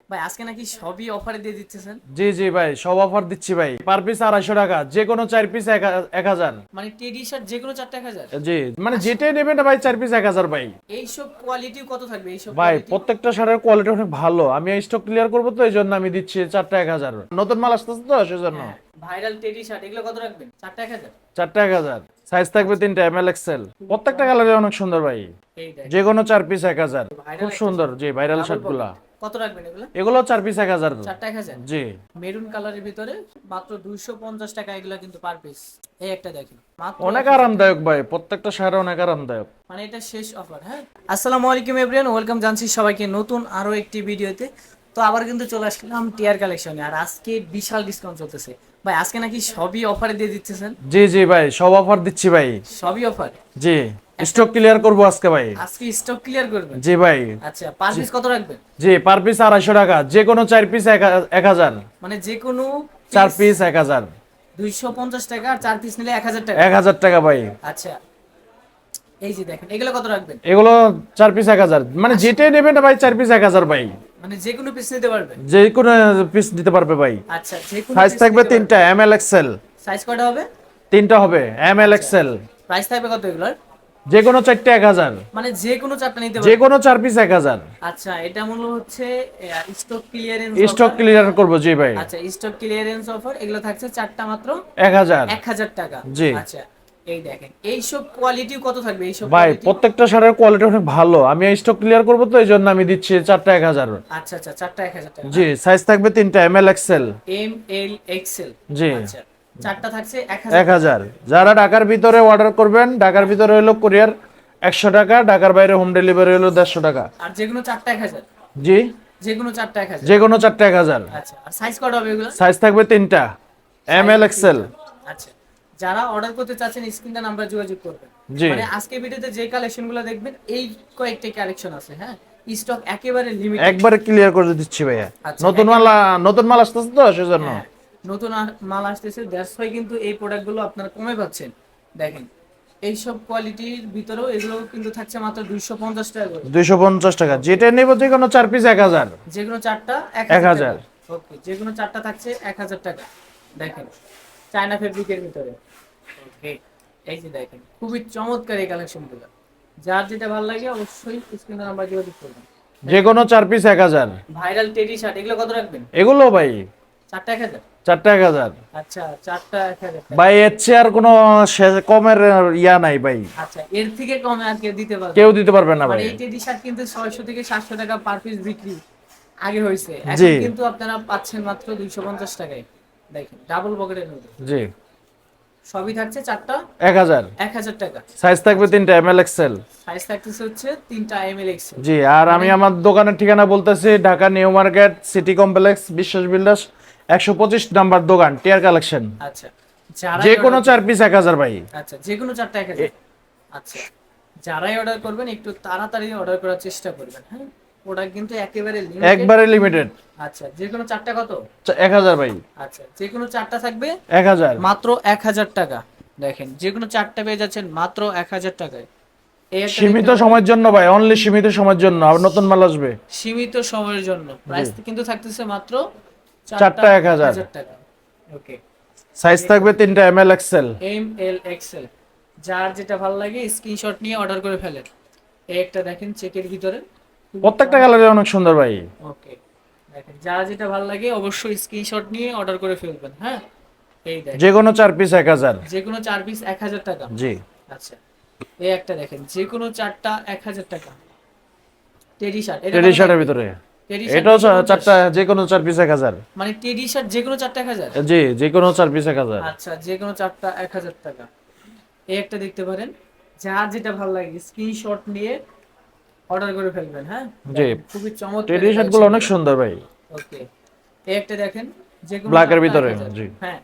ভাই আজকে নাকি সবই অফারে দিয়ে দিচ্ছেন। জি জি ভাই, সব অফার দিচ্ছি ভাই। পার পিস 250 টাকা, যে কোনো 4 পিস 1000। মানে টি শার্ট যে কোনো 4 টা 1000। জি, মানে আস যেটাই নেবেন না ভাই 4 পিস 1000 ভাই। এইসব কোয়ালিটি কত থাকবে এইসব ভাই কোয়ালিটি? প্রত্যেকটা শাড়ির কোয়ালিটি অনেক ভালো, আমি স্টক ক্লিয়ার করবো তো এই জন্য আমি দিচ্ছি 4টা 1000। নতুন মাল আসতেছে তো সেজন্য। হ্যাঁ, ভাইরাল টেডি শার্ট এগুলো কত রাখবেন? 4 টা 1000। 4টা 1000, সাইজ থাকবে আচ্ছা, 3টা, এম এল এক্সেল। খুবই প্রত্যেকটা কালারে চমৎকার। অনেক সুন্দর ভাই। এই যে দেখেন, কোনো 4 পিস 1000, ভাইরাল খুব একটা সুন্দর। শার্ট, জি, ভাইরাল ডাবল শার্ট গুলা। পকেট। কত রাখবেন এগুলো? এগুলো 4 পিস 1000। 4 টা 1000। জি, মেরুন কালারের ভিতরে মাত্র 250 টাকা এগুলো কিন্তু পার পিস। এই একটা দেখেন, মাত্র অনেক 1000 টাকা। আরামদায়ক ভাই, প্রত্যেকটা শাড়ি অনেক আরামদায়ক। মানে এটা শেষ অফার। হ্যাঁ, আসসালামু আলাইকুম এভরিওয়ান, ওয়েলকাম জানছি সবাইকে নতুন আরো একটি ভিডিওতে। তো আবার কিন্তু চলে আসলাম টিয়ার কালেকশনে, আর আজকে বিশাল ডিসকাউন্ট চলতেছে। ভাই আজকে নাকি সবই অফারে দিয়ে দিচ্ছেন। জি জি ভাই, সব অফার দিচ্ছি ভাই। সবই অফার। জি, একটা স্টক ক্লিয়ার করবো আজকে ভাই। আজকে স্টক ক্লিয়ার করবেন? জি ভাই। আচ্ছা, পার জি পিস কত রাখবেন? জি, পার পিস 250 টাকা, যে কোনো 4 পিস 1000। মানে যে কোনো 4 পিস পিস 1000। 250 টাকা, আর 4 পিস নিলে 1000 টাকা। 1000 টাকা ভাই। আচ্ছা, এই যে দেখেন এগুলো কত রাখবেন? এগুলো 4 পিস 1000, মানে আস- যেটাই নেবেন না ভাই 4 পিস 1000 ভাই। মানে যে কোনো পিস নিতে পারবেন। যে কোনো পিস দিতে পারবে ভাই। আচ্ছা, যে কোনো সাইজ পিস থাকবে নিতে 3টা, পারবেন। M L Excel. সাইজ কয়টা হবে? 3টা হবে, এম এল আচ্ছা, এক্সেল। প্রাইস থাকবে কত এগুলোর? যে কোনো 4টা 1000। মানে যে কোনো 4টা নিতে যে পারবেন। কোনো 4 পিস 1000। আচ্ছা, এটা মূল্য হচ্ছে stock clearance stock offer. Clear করবো, জি ভাই। আচ্ছা, স্টক ক্লিয়ারেন্স অফার, এগুলো থাকছে 4টা মাত্র 1000। 1000 টাকা। জি আচ্ছা, এই দেখেন এইসব কোয়ালিটি কত থাকবে এইসব ভাই, কোয়ালিটি? প্রত্যেকটা শাড়ির কোয়ালিটি অনেক ভালো, আমি স্টক ক্লিয়ার করবো তো এই জন্য আমি দিচ্ছি 4টা 1000। আচ্ছা আচ্ছা, 4টা 1000 টাকা জি, না? সাইজ থাকবে 3টা, M L XL. M L XL. জি, আচ্ছা, 4টা থাকছে 1000 টাকা। 1000। যারা ঢাকার ভিতরে অর্ডার করবেন, ঢাকার ভিতরে হলো কুরিয়ার 100 টাকা, ঢাকার বাইরে হোম ডেলিভারি হলো 150 টাকা। আর যে কোনো 4টা 1000। জি, যে কোনো 4টা 1000। যে কোনো 4টা 1000। আচ্ছা, আর সাইজ কত হবে এগুলো? সাইজ থাকবে 3টা, এম সাইজ এল এক্সেল। 3টা। আচ্ছা, যারা অর্ডার করতে চাচ্ছেন স্ক্রিনটা নাম্বার যোগাযোগ করবেন। জি, মানে আজকে ভিডিওতে যে কালেকশনগুলো দেখবেন এই কয়েকটা কালেকশন আছে। হ্যাঁ, স্টক একেবারে লিমিটেড। একবারে ক্লিয়ার করে দিচ্ছি ভাইয়া। আচ্ছা, নতুন মাল নতুন মাল আসতেছে তো সেজন্য। হ্যাঁ, নতুন মাল আসতেছে, দ্যাটস ওয়াই কিন্তু এই প্রোডাক্টগুলো আপনারা কমে পাচ্ছেন। দেখেন, এইসব কোয়ালিটির ভিতরেও এগুলো কিন্তু থাকছে মাত্র 250 টাকা করে। 250 টাকা, যেটা নেব যে কোনো 4 পিস 1000। যে কোনো 4টা 1000 টাকা। 1000। ওকে, যে কোনো 4টা থাকছে 1000 টাকা। দেখেন, চায়না ফেব্রিকের ভিতরে। ওকে, এই যে দেখেন খুবই চমৎকার এই কালেকশনগুলো। যার যেটা ভালো লাগে অবশ্যই স্ক্রিনে নাম্বার যোগাযোগ করবেন। যে কোনো 4 পিস 1000। ভাইরাল টেডি শার্ট এগুলো কত রাখবেন? এগুলো ভাই 4টা 1000। 4টা 1000। আচ্ছা, 4টা 1000 টাকা। ভাই এর চেয়ে আর কোনো কমের ইয়া নাই ভাই। আচ্ছা, এর থেকে কমে আর কেউ দিতে পারবে কেউ না। দিতে পারবে না মানে ভাই। এই টেডি শার্ট কিন্তু 600 থেকে 700 টাকা পার পিস বিক্রি আগে হয়েছে, জি এখন কিন্তু আপনারা পাচ্ছেন মাত্র 250 টাকায়। দেখেন, ডাবল পকেটের মধ্যে জি, সবই থাকছে 4টা 1000। 1000 টাকা। সাইজ থাকবে আচ্ছা, 3টা, এম এল এক্সেল। সাইজ থাকতেছে হচ্ছে 3টা এমএল এক্সেল। জি, আর মানে আমি আমার দোকানের ঠিকানা বলতেছি, Dhaka new market city complex, বিশ্বাস বিল্ডার্স, 125 নাম্বার দোকান, টিয়ার কালেকশন। আচ্ছা, যারাই যে কোনো অর্ডার 4 করবেন। পিস 1000 ভাই। আচ্ছা, যে কোনো 4টা 1000। আচ্ছা, যারাই অর্ডার করবেন একটু তাড়াতাড়ি অর্ডার করার চেষ্টা করবেন। হ্যাঁ, প্রোডাক্ট কিন্তু একেবারে লিমিটেড। একবারে লিমিটেড। আচ্ছা, যে কোনো 4টা কত? 1000 ভাই। আচ্ছা, যে কোনো 4টা থাকবে 1000। মাত্র 1000 টাকা। দেখেন, যে কোনো 4টা পেয়ে যাচ্ছেন মাত্র 1000 টাকায়। এই একটা দেখতে সীমিত পারেন। সময়ের জন্য ভাই, অনলি সীমিত সময়ের জন্য, আর নতুন মাল আসবে। সীমিত সময়ের জন্য জি, প্রাইস কিন্তু থাকতেছে মাত্র 4টা 4টা 1000। 1000 টাকা। ওকে, সাইজ থাকবে 3টা, M L XL. M L XL. যার যেটা ভালো লাগে স্ক্রিনশট নিয়ে অর্ডার করে ফেলেন। এই একটা দেখেন চেকের ভিতরে, খুবই প্রত্যেকটা কালারে চমৎকার। অনেক সুন্দর ভাই। ওকে, দেখেন যার যেটা ভালো লাগে অবশ্যই স্ক্রিনশট নিয়ে অর্ডার করে ফেলবেন। হ্যাঁ, এই যে দেখেন কোনো 4 পিস 1000। যে কোনো 4 পিস 1000 টাকা। জি, আচ্ছা, এই একটা দেখেন যে কোনো 4টা 1000 টাকা। টেডি শার্ট এটা টেডি কত শার্টের থাকবে? ভিতরে। টেডি শার্ট এটাও 250। 4টা, যে কোনো 4 পিস 1000। মানে টেডি শার্ট যে কোনো 4টা 1000। জি, যে কোনো 4 পিস 1000। আচ্ছা, যে কোনো 4টা 1000 টাকা। এই একটা দেখতে পারেন, যার যেটা ভালো লাগে স্ক্রিনশট নিয়ে অর্ডার করে ফেলবেন। হ্যাঁ, জি, দেখেন খুবই চমৎকার টেডি এই শার্ট গুলো অনেক কালেকশনগুলো। সুন্দর ভাই। ওকে, এই একটা দেখেন যে কোনো ব্ল্যাকের 4টা ভিতরে। 1000। জি, হ্যাঁ,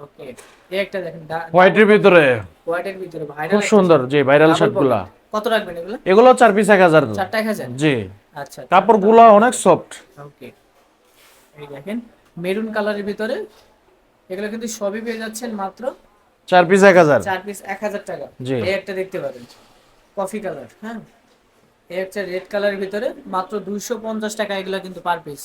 ওকে, এই একটা দেখেন ডাবল হোয়াইটের পকেট, ভিতরে। হোয়াইটের ভিতরে ভাইরাল খুব একটা সুন্দর। শার্ট, জি, ভাইরাল ডাবল শার্ট গুলা। পকেট। কত রাখবেন এগুলো? এগুলো 4 পিস 1000। 4টা 1000। জি, আচ্ছা, কাপড় 4টা গুলা অনেক 1000। সফট। ওকে, এই দেখেন মেরুন কালারের ভিতরে, এগুলো কিন্তু সবই পেয়ে যাচ্ছেন মাত্র 4 পিস 1000। 4 পিস 1000 টাকা। জি, এই একটা দেখতে পারেন কফি কালার। হ্যাঁ, এই হচ্ছে রেড কালারের ভিতরে মাত্র 250 টাকা, এগুলো কিন্তু পার পিস।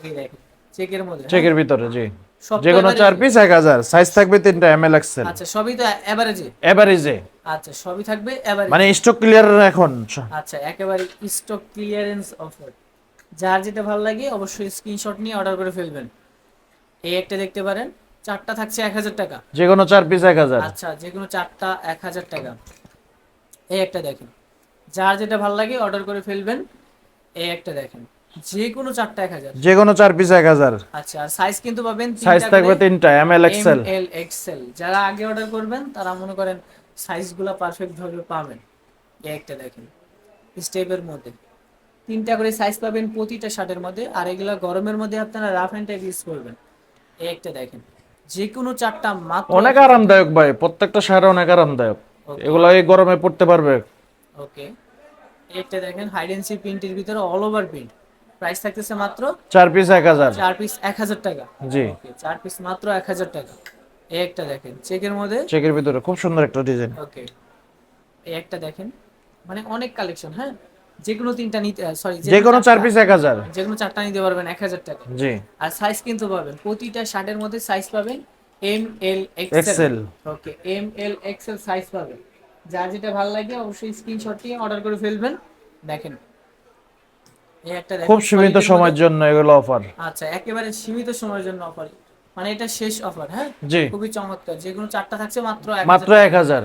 এই দেখেন চেকের মধ্যে, হ্যাঁ? চেকের ভিতরে জি। সব তো যে কোনো 4 average? পিস 1000, সাইজ থাকবে 3টা, এমএল এক্সেল, আচ্ছা সবই তো এভারেজে? এভারেজে। আচ্ছা সবই থাকবে এভারেজ। মানে স্টক ক্লিয়ার এখন। আচ্ছা একেবারে স্টক ক্লিয়ারেন্স অফার। যার যেটা ভালো লাগে অবশ্যই স্ক্রিনশট নিয়ে অর্ডার করে ফেলবেন। এই একটা দেখতে পারেন, চারটা থাকছে 1000 টাকা। যে কোনো 4 পিস 1000। আচ্ছা যে কোনো চারটা 1000 টাকা। এই একটা দেখেন, যার যেটা ভালো লাগে অর্ডার করে ফেলবেন। এই একটা দেখেন, যে কোনো চারটা 1000। যে কোনো 4 পিস 1000। আচ্ছা আর সাইজ কিন্তু পাবেন সাইজ তিনটা থাকবে করে, 3টা, M L M XL. L XL. যারা আগে অর্ডার করবেন তারা মনে করেন সাইজগুলো পারফেক্ট ভাবে পাবেন। এই একটা দেখেন স্টেপের মধ্যে তিনটা করে সাইজ পাবেন প্রতিটা শার্টের মধ্যে, আর এগুলা গরমের মধ্যে আপনারা রাফ এন্ড টাইপ ইউজ করবেন। এই একটা দেখেন, যে কোনো চারটা মাত্র অনেক আরামদায়ক ভাই, প্রত্যেকটা শাড়ি অনেক আরামদায়ক। Okay. এগুলো এই গরমে পড়তে পারবে। ওকে। একটা দেখেন হাইড এন্ড সি প্রিন্টের ভিতরে অল ওভার প্রিন্ট, প্রাইস থাকতেছে মাত্র 4 পিস 1000। 4 পিস 1000 টাকা। জি। ওকে 4 পিস মাত্র 1000 টাকা। এই একটা দেখেন চেকের মধ্যে। চেকের ভিতরে খুব সুন্দর একটা ডিজাইন। ওকে এই একটা দেখেন, মানে অনেক কালেকশন, হ্যাঁ? যে কোনো তিনটা নিতে, সরি যে কোনো 4 পিস 1000। যে কোনো চারটা নিতে পারবেন 1000 টাকা। জি। আর সাইজ কিন্তু পাবেন প্রতিটা শার্টের মধ্যে সাইজ পাবেন এম এল এক্সেল। এক্সেল। ওকে এম এল এক্সেল সাইজ পাবেন। যার যেটা ভালো লাগে অবশ্যই স্ক্রিনশট নিয়ে অর্ডার করে ফেলবেন। দেখেন এই একটা দেখেন খুব সীমিত solid এর সময়ের মধ্যে। জন্য এগুলো অফার। আচ্ছা একেবারে সীমিত সময়ের জন্য অফার, মানে এটা শেষ অফার, হ্যাঁ? জি। খুবই চমৎকার, যে কোনো চারটা থাকছে মাত্র মাত্র 1000।